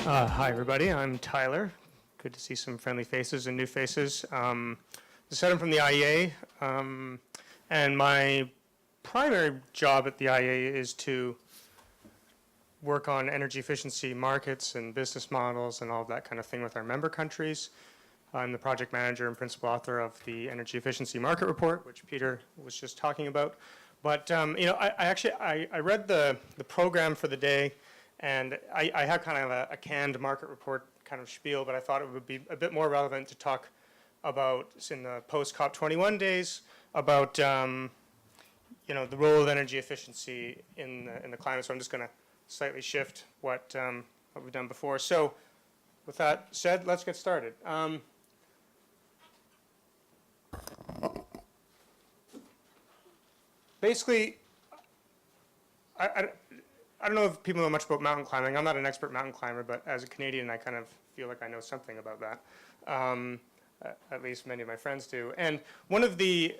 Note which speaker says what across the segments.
Speaker 1: Hi, everybody. I'm Tyler. Good to see some friendly faces and new faces. I'm from the IEA, and my primary job at the IEA is to work on energy efficiency markets and business models and all of that kind of thing with our member countries. I'm the project manager and principal author of the Energy Efficiency Market Report, which Peter was just talking about. But I read the program for the day, and I have kind of a canned market report kind of spiel, but I thought it would be a bit more relevant to talk about, in the post-COP21 days, about the role of energy efficiency in the climate. So I'm just going to slightly shift what we've done before. So with that said, let's get started. Basically, I don't know if people know much about mountain climbing. I'm not an expert mountain climber, but as a Canadian, I kind of feel like I know something about that. At least many of my friends do. And one of the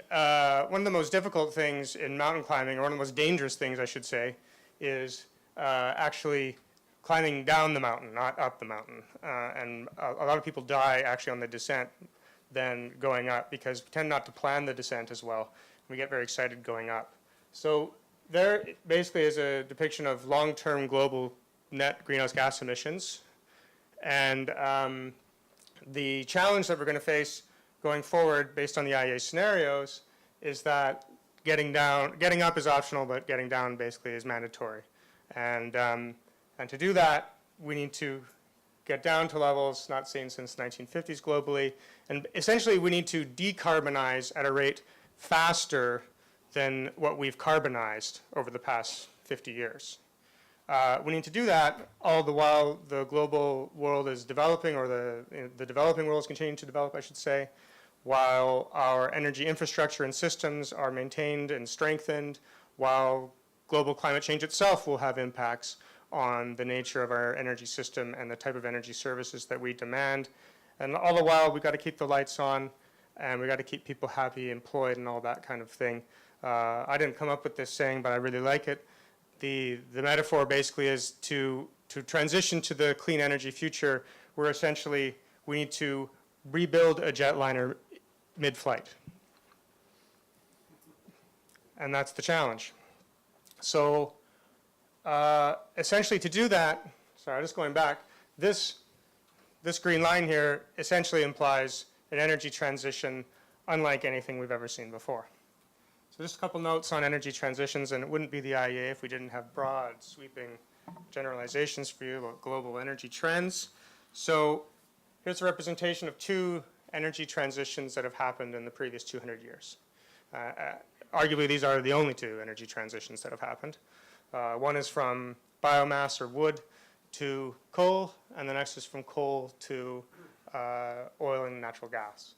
Speaker 1: most difficult things in mountain climbing, or one of the most dangerous things, I should say, is actually climbing down the mountain, not up the mountain. And a lot of people die actually on the descent than going up, because we tend not to plan the descent as well. We get very excited going up. So there basically is a depiction of long-term global net greenhouse gas emissions. And the challenge that we're going to face going forward based on the IEA scenarios is that getting up is optional, but getting down basically is mandatory. And to do that, we need to get down to levels not seen since the 1950s globally. And essentially, we need to decarbonize at a rate faster than what we've carbonized over the past 50 years. We need to do that all the while the global world is developing, or the developing world is continuing to develop, I should say, while our energy infrastructure and systems are maintained and strengthened, while global climate change itself will have impacts on the nature of our energy system and the type of energy services that we demand. And all the while, we've got to keep the lights on, and we've got to keep people happy, employed, and all that kind of thing. I didn't come up with this saying, but I really like it. The metaphor basically is to transition to the clean energy future, where essentially we need to rebuild a jetliner mid-flight. And that's the challenge. So essentially to do that, sorry, just going back, this green line here essentially implies an energy transition unlike anything we've ever seen before. So just a couple notes on energy transitions, and it wouldn't be the IEA if we didn't have broad, sweeping generalizations for you about global energy trends. So here's a representation of two energy transitions that have happened in the previous 200 years. Arguably, these are the only two energy transitions that have happened. One is from biomass or wood to coal, and the next is from coal to oil and natural gas.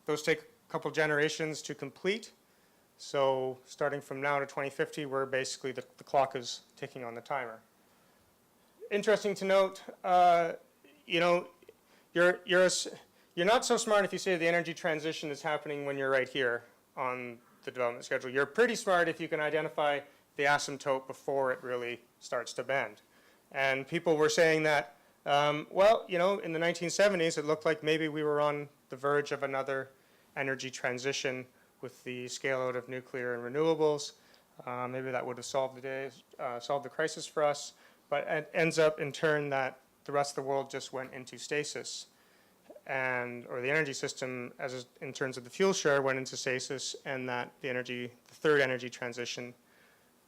Speaker 1: Those take a couple generations to complete. So starting from now to 2050, we're basically, the clock is ticking on the timer. Interesting to note, you're not so smart if you say the energy transition is happening when you're right here on the development schedule. You're pretty smart if you can identify the asymptote before it really starts to bend. And people were saying that, in the 1970s, it looked like maybe we were on the verge of another energy transition with the scale out of nuclear and renewables. Maybe that would have solved the crisis for us. But it ends up in turn that the rest of the world just went into stasis, or the energy system, in terms of the fuel share, went into stasis, and that the third energy transition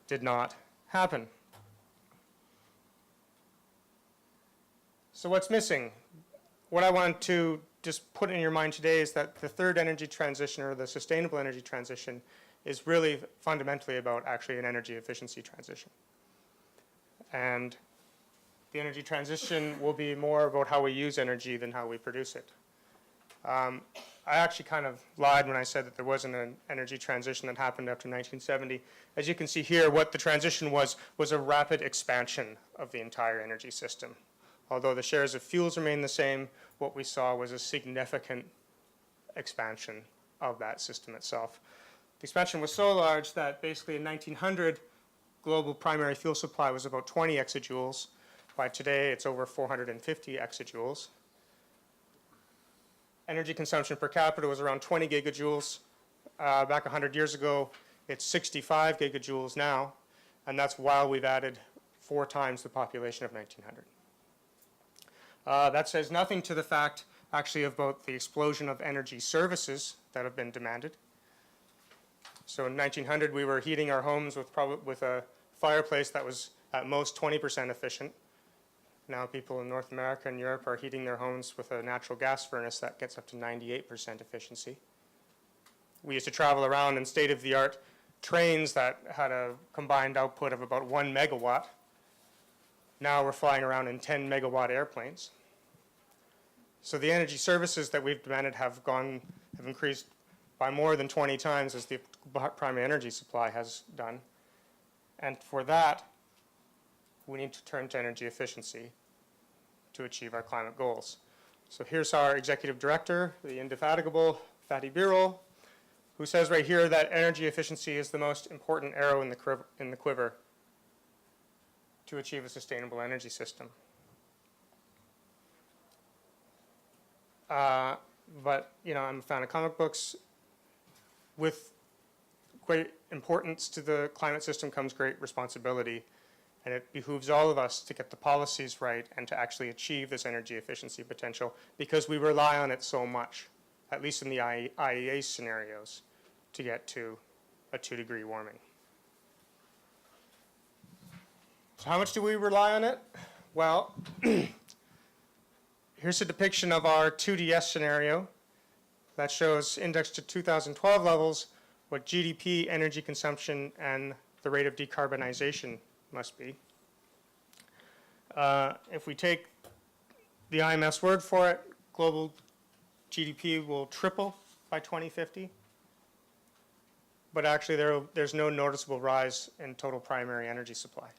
Speaker 1: did not happen. So what's missing? What I want to just put in your mind today is that the third energy transition, or the sustainable energy transition, is really fundamentally about actually an energy efficiency transition. And the energy transition will be more about how we use energy than how we produce it. I actually kind of lied when I said that there wasn't an energy transition that happened after 1970. As you can see here, what the transition was a rapid expansion of the entire energy system. Although the shares of fuels remained the same, what we saw was a significant expansion of that system itself. The expansion was so large that basically in 1900, global primary fuel supply was about 20 exajoules. By today, it's over 450 exajoules. Energy consumption per capita was around 20 gigajoules. Back 100 years ago, it's 65 gigajoules now, and that's while we've added 4 times the population of 1900. That says nothing to the fact, actually, about the explosion of energy services that have been demanded. So in 1900, we were heating our homes with a fireplace that was at most 20% efficient. Now people in North America and Europe are heating their homes with a natural gas furnace that gets up to 98% efficiency. We used to travel around in state-of-the-art trains that had a combined output of about 1 megawatt. Now we're flying around in 10 megawatt airplanes. So the energy services that we've demanded have increased by more than 20 times as the primary energy supply has done. And for that, we need to turn to energy efficiency to achieve our climate goals. So here's our executive director, the indefatigable Fatih Birol, who says right here that energy efficiency is the most important arrow in the quiver to achieve a sustainable energy system. But, you know, I'm a fan of comic books. With great importance to the climate system comes great responsibility. And it behooves all of us to get the policies right and to actually achieve this energy efficiency potential because we rely on it so much, at least in the IEA scenarios, to get to a 2-degree warming. So how much do we rely on it? Well, here's a depiction of our 2DS scenario that shows indexed to 2012 levels what GDP, energy consumption, and the rate of decarbonization must be. If we take the IMF's word for it, global GDP will triple by 2050. But actually there's no noticeable rise in total primary energy supply.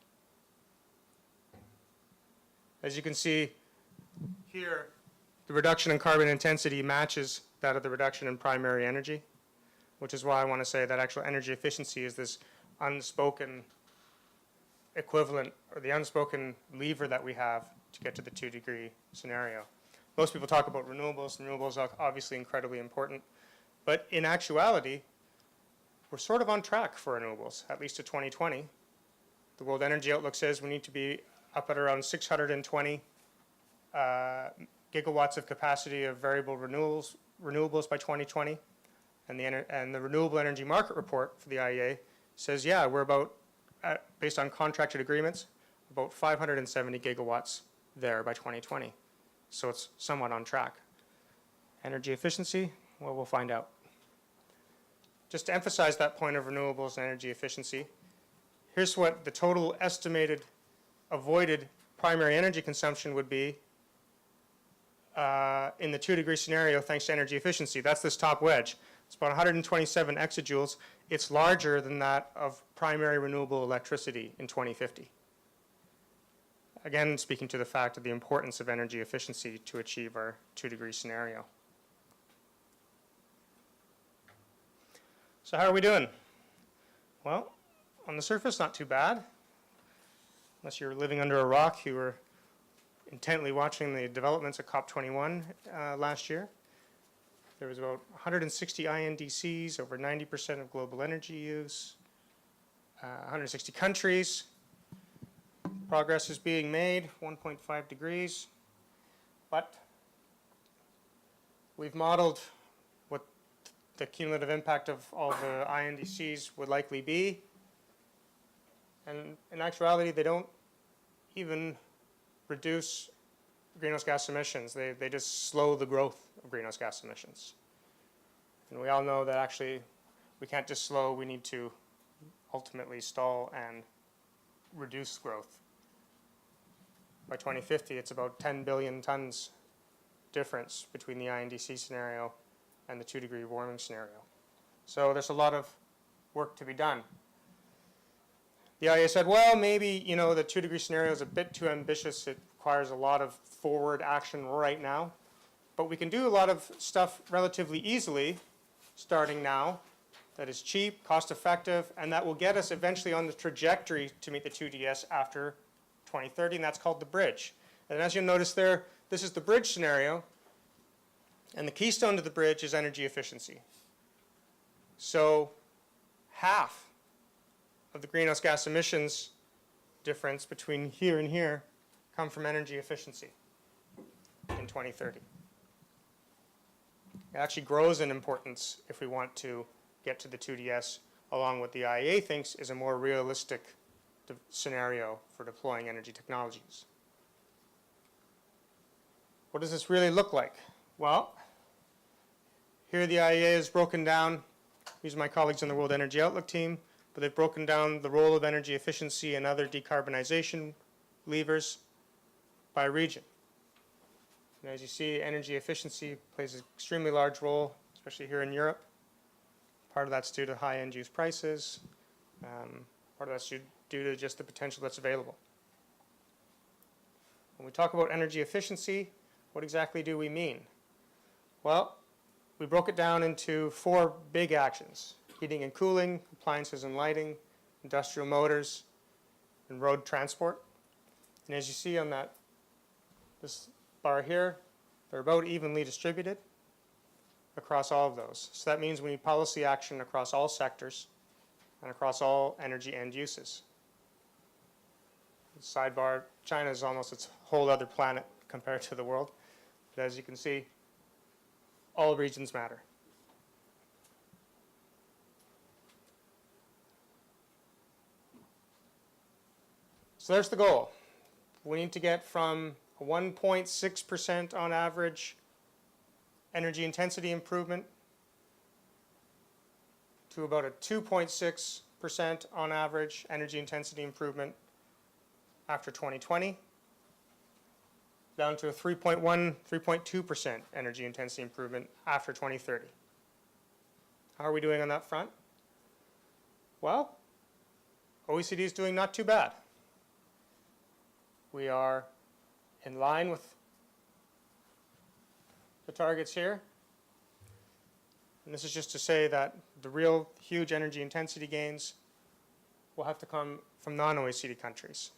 Speaker 1: As you can see here, the reduction in carbon intensity matches that of the reduction in primary energy, which is why I want to say that actual energy efficiency is this unspoken equivalent, or the unspoken lever that we have to get to the 2-degree scenario. Most people talk about renewables. Renewables are obviously incredibly important. But in actuality, we're sort of on track for renewables, at least to 2020. The World Energy Outlook says we need to be up at around 620 gigawatts of capacity of variable renewables by 2020. And the Renewable Energy Market Report for the IEA says, yeah, we're about, based on contracted agreements, about 570 gigawatts there by 2020. So it's somewhat on track. Energy efficiency, well, we'll find out. Just to emphasize that point of renewables and energy efficiency, here's what the total estimated avoided primary energy consumption would be in the 2-degree scenario thanks to energy efficiency. That's this top wedge. It's about 127 exajoules. It's larger than that of primary renewable electricity in 2050. Again, speaking to the fact of the importance of energy efficiency to achieve our 2-degree scenario. So how are we doing? Well, on the surface, not too bad. Unless you're living under a rock, you were intently watching the developments at COP21 last year. There was about 160 INDCs, over 90% of global energy use, 160 countries. Progress is being made, 1.5 degrees. But we've modeled what the cumulative impact of all the INDCs would likely be. And in actuality, they don't even reduce greenhouse gas emissions. They just slow the growth of greenhouse gas emissions. And we all know that actually we can't just slow, we need to ultimately stall and reduce growth. By 2050, it's about 10 billion tons difference between the INDC scenario and the 2-degree warming scenario. So there's a lot of work to be done. The IEA said, well, maybe, you know, the 2-degree scenario is a bit too ambitious. It requires a lot of forward action right now. But we can do a lot of stuff relatively easily, starting now, that is cheap, cost-effective, and that will get us eventually on the trajectory to meet the 2DS after 2030, and that's called the bridge. And as you'll notice there, this is the bridge scenario, and the keystone to the bridge is energy efficiency. So half of the greenhouse gas emissions difference between here and here come from energy efficiency in 2030. It actually grows in importance if we want to get to the 2DS along what the IEA thinks is a more realistic scenario for deploying energy technologies. What does this really look like? Well, here the IEA is broken down. These are my colleagues on the World Energy Outlook team, but they've broken down the role of energy efficiency and other decarbonization levers by region. And as you see, energy efficiency plays an extremely large role, especially here in Europe. Part of that's due to high end-use prices. Part of that's due to just the potential that's available. When we talk about energy efficiency, what exactly do we mean? Well, we broke it down into 4 big actions: heating and cooling, appliances and lighting, industrial motors, and road transport. And as you see on this bar here, they're about evenly distributed across all of those. So that means we need policy action across all sectors and across all energy end uses. Sidebar, China is almost its whole other planet compared to the world. But as you can see, all regions matter. So there's the goal. We need to get from a 1.6% on average energy intensity improvement to about a 2.6% on average energy intensity improvement after 2020, down to a 3.1, 3.2% energy intensity improvement after 2030. How are we doing on that front? Well, OECD is doing not too bad. We are in line with the targets here. And this is just to say that the real huge energy intensity gains will have to come from non-OECD countries.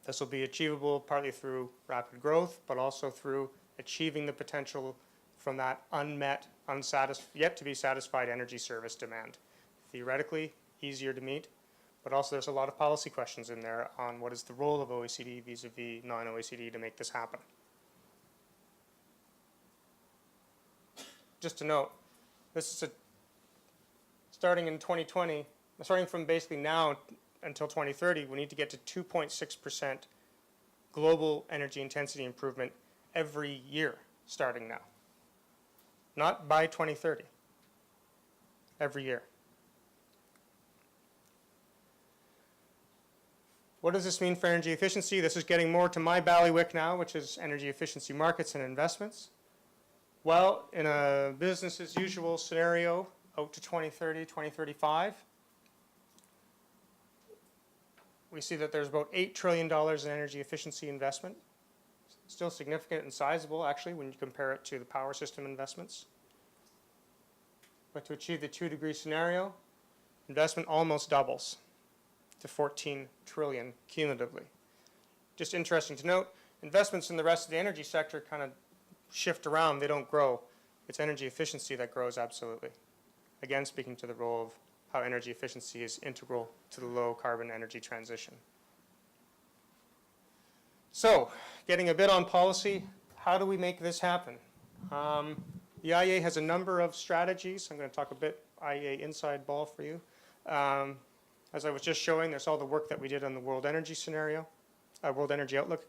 Speaker 1: This will be achievable partly through rapid growth, but also through achieving the potential from that unmet, yet to be satisfied energy service demand. Theoretically, easier to meet, but also there's a lot of policy questions in there on what is the role of OECD vis-a-vis non-OECD to make this happen. Just to note, this is starting in 2020, starting from basically now until 2030, we need to get to 2.6% global energy intensity improvement every year starting now. Not by 2030, every year. What does this mean for energy efficiency? This is getting more to my bailiwick now, which is energy efficiency markets and investments. Well, in a business as usual scenario out to 2030, 2035, we see that there's about $8 trillion in energy efficiency investment. Still significant and sizable, actually, when you compare it to the power system investments. But to achieve the 2-degree scenario, investment almost doubles to 14 trillion cumulatively. Just interesting to note, investments in the rest of the energy sector kind of shift around, they don't grow. It's energy efficiency that grows absolutely. Again, speaking to the role of how energy efficiency is integral to the low carbon energy transition. So, getting a bit on policy, how do we make this happen? The IEA has a number of strategies. I'm going to talk a bit IEA inside ball for you. As I was just showing, there's all the work that we did on the World Energy scenario, World Energy Outlook,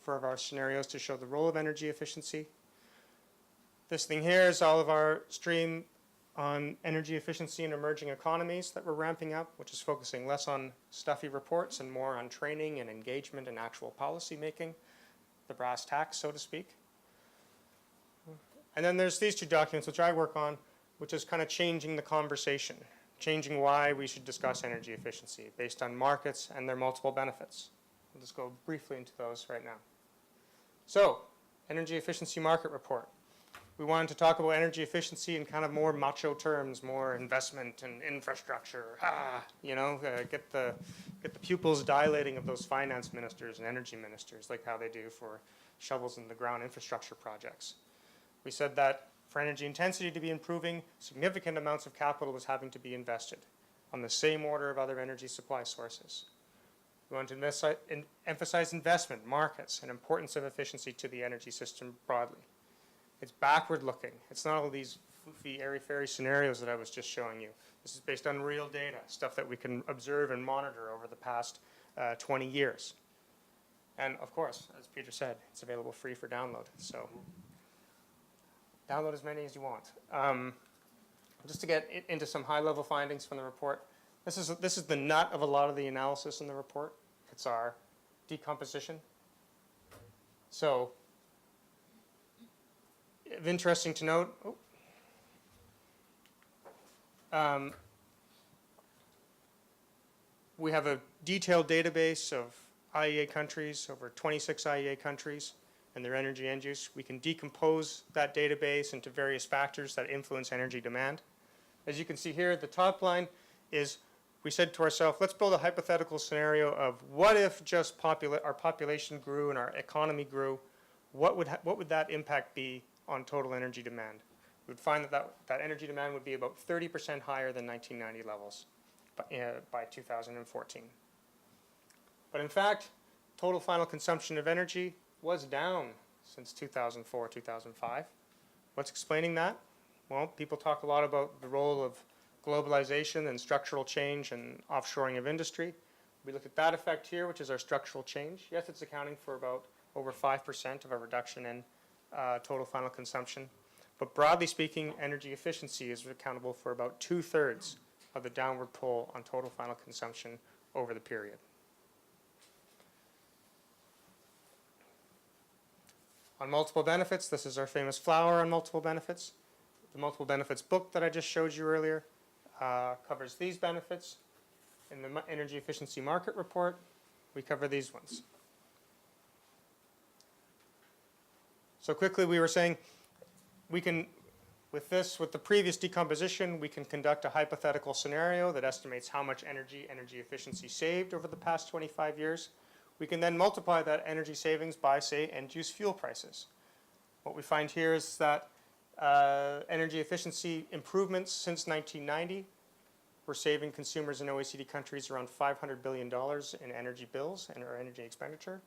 Speaker 1: for our scenarios to show the role of energy efficiency. This thing here is all of our stream on energy efficiency in emerging economies that we're ramping up, which is focusing less on stuffy reports and more on training and engagement and actual policy making, the brass tacks, so to speak. And then there's these 2 documents which I work on, which is kind of changing the conversation, changing why we should discuss energy efficiency based on markets and their multiple benefits. I'll just go briefly into those right now. So, energy efficiency market report. we wanted to talk about energy efficiency in kind of more macho terms, more investment and infrastructure. Get the pupils dilating of those finance ministers and energy ministers, like how they do for shovels in the ground infrastructure projects. We said that for energy intensity to be improving, significant amounts of capital was having to be invested on the same order of other energy supply sources. We want to emphasize investment, markets, and importance of efficiency to the energy system broadly. It's backward looking. It's not all these foofy, airy-fairy scenarios that I was just showing you. This is based on real data, stuff that we can observe and monitor over the past 20 years. And of course, as Peter said, it's available free for download. So download as many as you want. Just to get into some high-level findings from the report, this is the nut of a lot of the analysis in the report. It's our decomposition. So, interesting to note, we have a detailed database of IEA countries, over 26 IEA countries, and their energy end use. We can decompose that database into various factors that influence energy demand. As you can see here, the top line is, we said to ourselves, let's build a hypothetical scenario of what if just our population grew and our economy grew, what would that impact be on total energy demand? We would find that energy demand would be about 30% higher than 1990 levels by 2014. But in fact, total final consumption of energy was down since 2004, 2005. What's explaining that? Well, people talk a lot about the role of globalization and structural change and offshoring of industry. We look at that effect here, which is our structural change. Yes, it's accounting for about over 5% of a reduction in total final consumption. But broadly speaking, energy efficiency is accountable for about 2/3 of the downward pull on total final consumption over the period. On multiple benefits, this is our famous flower on multiple benefits. The multiple benefits book that I just showed you earlier covers these benefits. In the energy efficiency market report, we cover these ones. So quickly, we were saying we can, with the previous decomposition, we can conduct a hypothetical scenario that estimates how much energy efficiency saved over the past 25 years. We can then multiply that energy savings by, say, end-use fuel prices. What we find here is that energy efficiency improvements since 1990 were saving consumers in OECD countries around $500 billion in energy bills and or energy expenditure.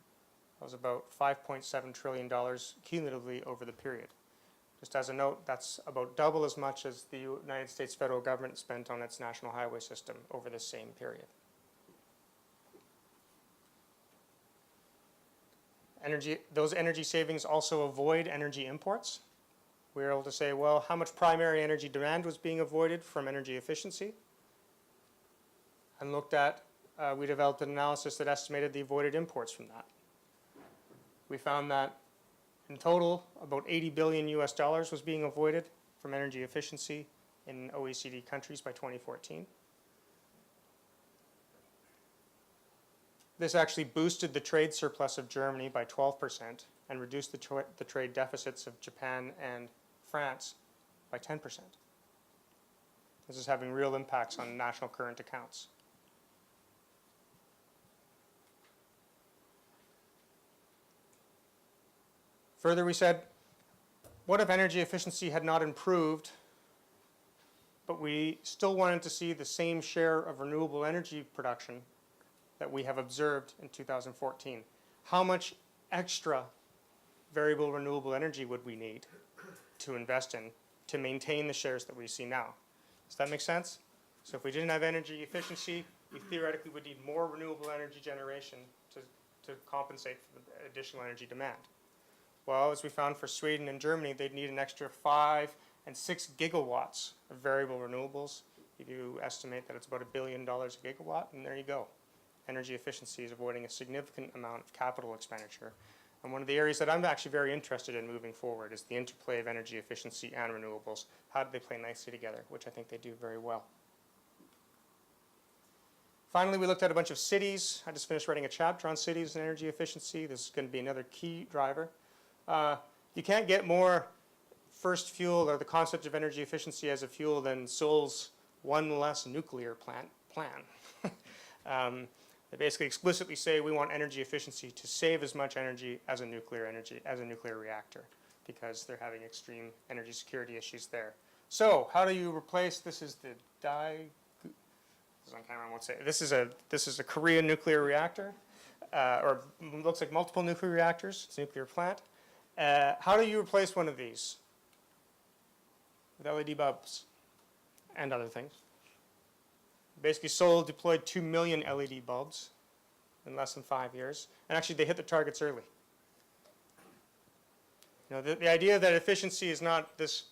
Speaker 1: That was about $5.7 trillion cumulatively over the period. Just as a note, that's about double as much as the United States federal government spent on its national highway system over the same period. Those energy savings also avoid energy imports. We were able to say, well, how much primary energy demand was being avoided from energy efficiency? And looked at, we developed an analysis that estimated the avoided imports from that. We found that in total, about $80 billion was being avoided from energy efficiency in OECD countries by 2014. This actually boosted the trade surplus of Germany by 12% and reduced the trade deficits of Japan and France by 10%. This is having real impacts on national current accounts. Further, we said, what if energy efficiency had not improved, but we still wanted to see the same share of renewable energy production that we have observed in 2014? How much extra variable renewable energy would we need to invest in to maintain the shares that we see now? Does that make sense? So if we didn't have energy efficiency, we theoretically would need more renewable energy generation to compensate for the additional energy demand. Well, as we found for Sweden and Germany, they'd need an extra 5 and 6 gigawatts of variable renewables. If you estimate that it's about $1 billion a gigawatt, and there you go. Energy efficiency is avoiding a significant amount of capital expenditure. And one of the areas that I'm actually very interested in moving forward is the interplay of energy efficiency and renewables. How do they play nicely together, which I think they do very well. Finally, we looked at a bunch of cities. I just finished writing a chapter on cities and energy efficiency. This is going to be another key driver. You can't get more first fuel, or the concept of energy efficiency as a fuel, then Seoul's one less nuclear plant plan. They basically explicitly say we want energy efficiency to save as much energy as a nuclear reactor, because they're having extreme energy security issues there. So how do you replace, this is the this is on camera, I won't say. This is a Korean nuclear reactor, or looks like multiple nuclear reactors. It's a nuclear plant. How do you replace one of these? With LED bulbs and other things. Basically, Seoul deployed 2 million LED bulbs in less than 5 years. And actually, they hit the targets early. You know, the idea that efficiency is not this,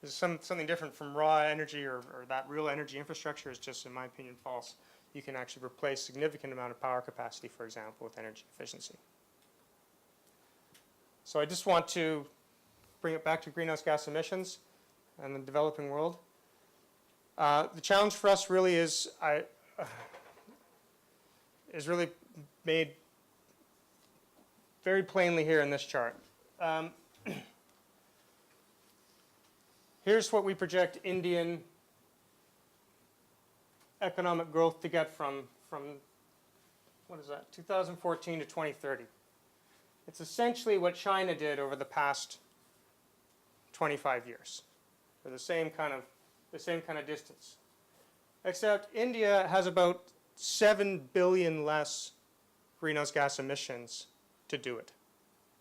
Speaker 1: is something different from raw energy or that real energy infrastructure is just, in my opinion, false. You can actually replace a significant amount of power capacity, for example, with energy efficiency. So I just want to bring it back to greenhouse gas emissions and the developing world. The challenge for us really is really made very plainly here in this chart. Here's what we project Indian economic growth to get from what is that, 2014 to 2030. It's essentially what China did over the past 25 years, for the same kind of distance. Except India has about 7 billion less greenhouse gas emissions to do it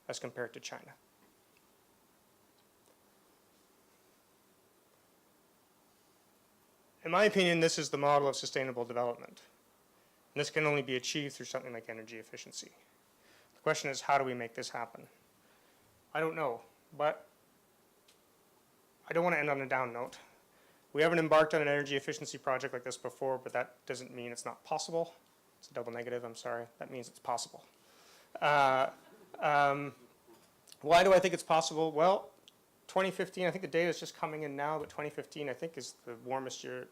Speaker 1: as compared to China. In my opinion, this is the model of sustainable development. And this can only be achieved through something like energy efficiency. The question is, how do we make this happen? I don't know, but I don't want to end on a down note. We haven't embarked on an energy efficiency project like this before, but that doesn't mean it's not possible. It's a double negative, I'm sorry. That means it's possible. Why do I think it's possible? Well, 2015, I think the data is just coming in now, but 2015, I think, is the warmest year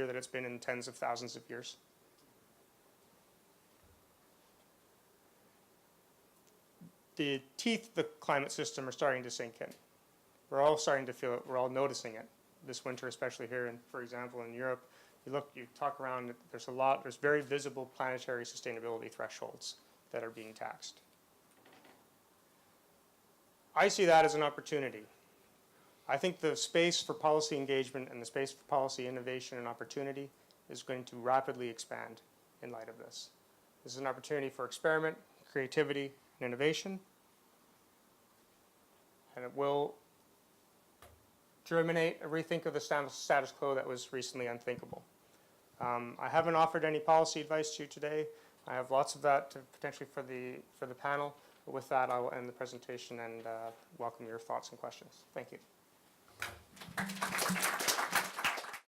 Speaker 1: that it's been in tens of thousands of years. The teeth of the climate system are starting to sink in. We're all starting to feel it. We're all noticing it this winter, especially here, for example, in Europe. You talk around, there's very visible planetary sustainability thresholds that are being taxed. I see that as an opportunity. I think the space for policy engagement and the space for policy innovation and opportunity is going to rapidly expand in light of this. This is an opportunity for experiment, creativity, and innovation. And it will germinate a rethink of the status quo that was recently unthinkable. I haven't offered any policy advice to you today. I have lots of that potentially for the panel. But with that, I will end the presentation and welcome your thoughts and questions. Thank you.